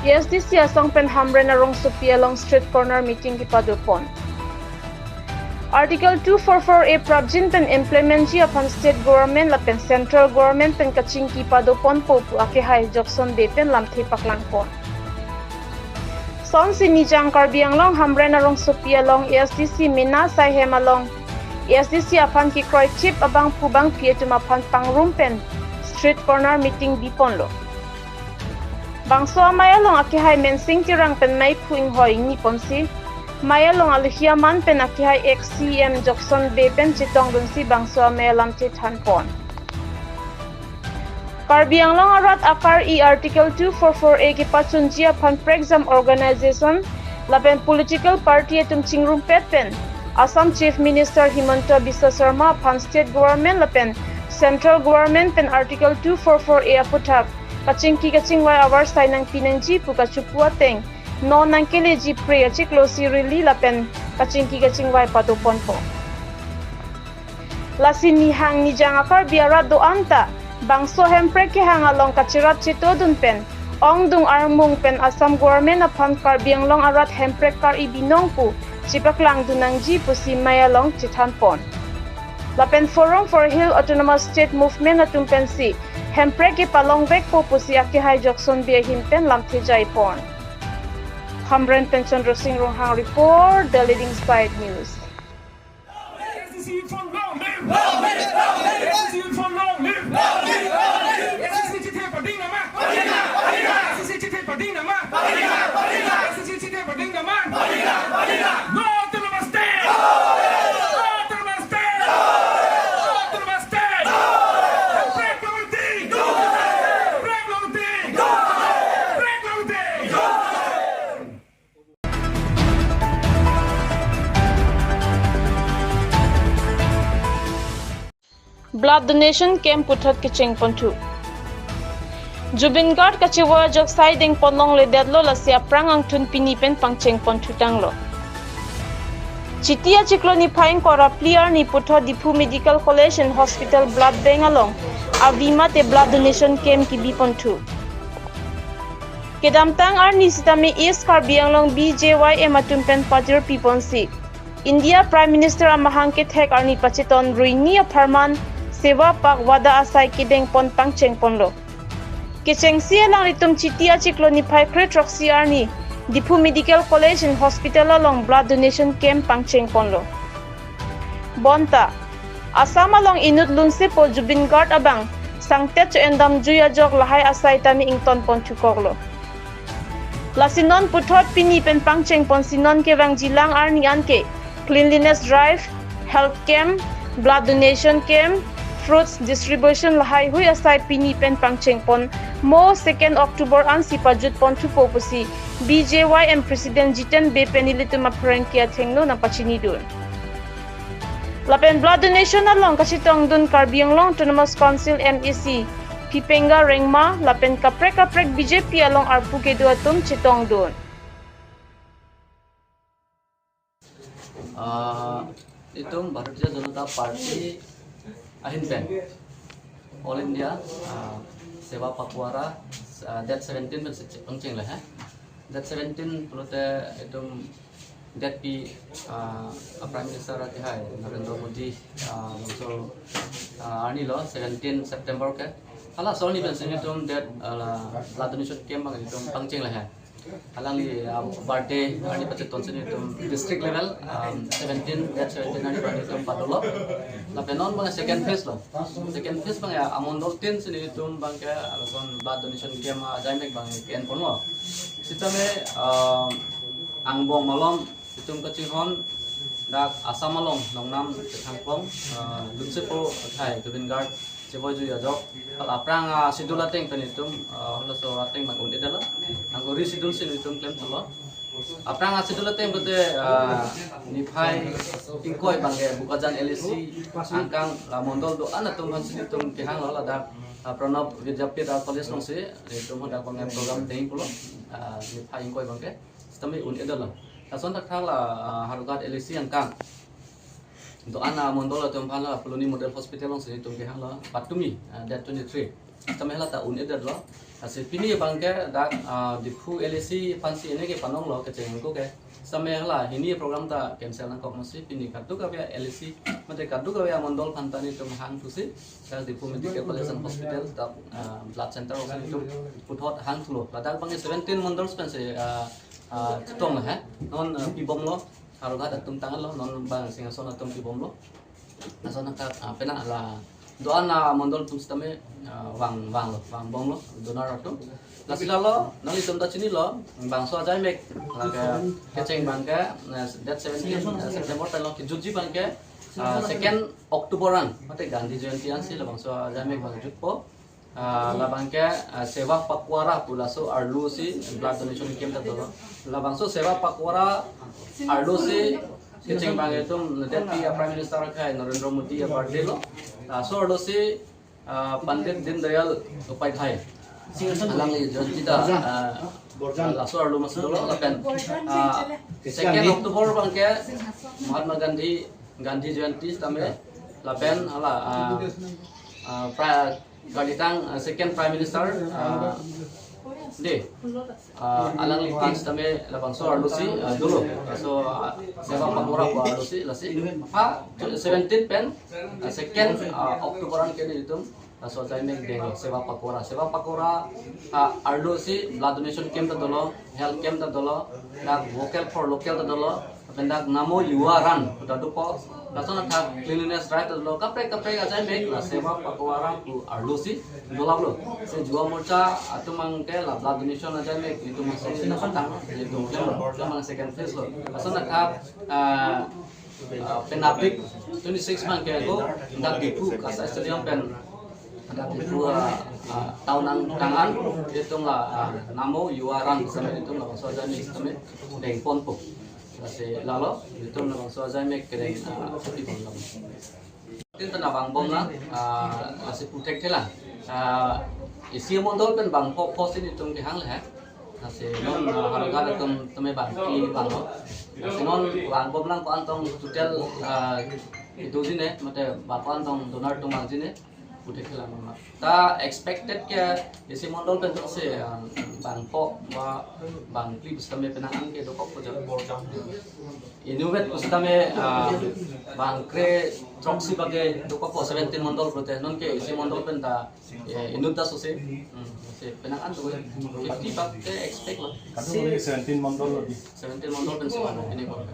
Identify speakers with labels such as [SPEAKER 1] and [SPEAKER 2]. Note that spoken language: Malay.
[SPEAKER 1] ESDC asong pen hamre na rong supia long street corner meeting ki padupon. Article 244A Prabjin pen implement ji upon state government la pen central government pen kaching ki padupon po pu ake hai Jokson Bay pen lam thei paklang pon. Son si nijang karbiang long hamre na rong supia long ESDC mina sai hema long ESDC apan ki kroy chip abang pubang pietum apan pangrum pen street corner meeting bipon lo. Bangso maya long ake hai mensing tirang pen mai puing hoi ni ponsi maya long alihia man pen ake hai XCM Jokson Bay pen chitong dun si bangso maya lam te than pon. Karbiang long arat akar article 244A ki pachun ji apan exam organization lapen political party etum chingrum pet pen Assam Chief Minister Himanta Biswa Sarma apan state government lapen central government pen article 244A aputak kaching ki kaching wai awar sai nang pinang ji puka chupua teng no nang kele ji pre achik losi rili lapen kaching ki kaching wai patupon po lasin ni hang ni jang akar biara do anta bangso hempre ke hang along kachirat chito dun pen ong dung armung pen Assam government apan karbiang long arat hempre kar ibinong pu chipaklang dunang ji pusi maya long chithan pon lapen Forum for Hill Autonomous State Movement na tumpensi hempre ke palong vek po pusi ake hai Jokson Bay himpen lam thejai pon. Hamren pen Chandra Singh Rohang report the Leading Side News. Blood donation camp puthat kiching pontu. Jubin Guard kachiwa jok siding ponlong le deadlo la sia prang ang tun pini pen pangcheng pontu tanglo. Chitia chikloni phaing kora clear ni putho Dipu Medical College and Hospital blood bank along avima te blood donation camp ki bi pontu. Kedamtang ar ni sitame East Karbiang long BJY ematum pen pajur piponsi. India Prime Minister amahang ke thek arni pachiton ruini aparman Sewa pak wada asai kideng pon pangcheng ponlo. Kicheng sia lang ritum chitia chikloni phai kretrok siarni Dipu Medical College and Hospital along blood donation camp pangcheng ponlo. Bonta Assam along inut lunse po Jubin Guard abang sangtet cho endam juya jok lahai asai tami ington pon chukoklo. Lasinon puthot pini pen pangcheng pon sinon ke wang jilang arni anke cleanliness drive, health camp, blood donation camp, fruits distribution lahai hui asai pini pen pangcheng pon mo 2 October an si pajut pon tu popusi BJYM President Jiten Bay penilitu mapreng kia thengno na pachini dun. Lapen blood donation along kasitong dun Karbiang long Autonomous Council MEC Pipenga Rengma lapen kaprek BJP along arpu ke dua tum chitong dun.
[SPEAKER 2] Itu Bharatiya Janata Party Ahin Pen All India Sewa Pakwara that 17 pengceng lah that 17 pelote itu that pi Prime Minister Hai Narendra Modi so ani lo 17 September ke ala sol ni ben sini tum that la donation camp mang itu pengceng lah alang li birthday ani pachet ton sini tum district level 17 that 17 ani birthday tum padolo la penon bang second phase bang ya amon dol tin sini tum bang ke alason blood donation camp ajaimek bang ken ponlo sitame angbong malom itum kachihon dak Assam along longnam thangpong lunsepo thai Jubin Guard Cewa juga jok, kalau aprang sidul ateng penitum, kalau so ateng magun ida lah, angkuri sidul sinitum klaim selo, aprang sidul ateng bete nipai ingkoi bangke bukajan LSC, angkang mondol do anak tuh sinitum kehang lah ada Pranab Widyapit College nongsi, itu hendak bangke program teng pulo, nipai ingkoi bangke, sistemnya ida lah, asal tak thang lah harukat LSC angkang. Untuk anak mondol atau umpala peluni model hospital long sini tum kehang lah patumi that 23 kami hela ta unit lo asi pini bangke dak dikhu LAC fansi ini ke panong lo ke cengko ke sampai hela ini program ta cancel nang kok masih pini kartu ka ya LAC mate kartu ka ya mondol pantani tu hang tu si ka dikhu medical college and hospital ta blood center itu puthot hang tu lo ladal pange 17 mondol spen se tong ha non pibom lo haru ga tum tangan lo non bang singa sona tum pibom lo asona ka pena la doan na mondol tu stame wang bom lo donar tu lasila lo nali tum ta chini lo bang so ajai mek la ke cheng bang ke that 17 September lo ki juji bang ke 2 Oktoberan mate Gandhi Jayanti an si la bang so ajai mek bang jut po la bang ke sewa pakwara pula so arlu si blood donation camp ta lo la bang so sewa pakwara arlu si kecing bang itu Deputy Prime Minister kai Narendra Modi ya birthday lo so arlu si Pandit Dindayal Upadhyay alang li jita so arlu mas lo kan 2 Oktober bang ke Mahatma Gandhi Jayanti tame lapen ala Gaditang second Prime Minister alang lipan tame labang so arlusi dulu so sewa pakura ko arlusi lasi 17 pen second Oktoberan ke itu so jai mek deng sewa pakura arlusi blood donation camp ta dolo health camp ta dolo dak vocal for local ta dolo pendak namo yuaran udah dupo langsung ada cleanliness drive ta dolo kapre ajai mek sewa pakura ku arlusi dolap lo se jua morcha atumang ke la blood donation ajai mek itu masih nakatang itu mang second phase lo langsung ada penapik 26 mang ke go dak dipu kasa stadium pen ada dua tahunan tangan itu lah namo yuaran sampai itu lah bangsa jami sampai deng ponpo kasi lalu itu lah bangsa jami kering seperti banglam itu tanah bang bom lah masih protect lah isi mondol pen bang pos ini tung dihang lah kasi non harga datum teme bang ki bang kasi non bang bom lang ko antong tutel itu jine mate bapak antong donar tu mang jine udah kelam mama. Ta expected ke isi mondol bentuk se bang po wa bang clip stame penangan ke dokok ko jam innovate ko stame bang kre troxy bage dokok ko 17 mondol prote non ke isi mondol penta inuta so se penangan to 50 bag ke expect lo.
[SPEAKER 3] Kadu 17 mondol pen
[SPEAKER 2] se ini ko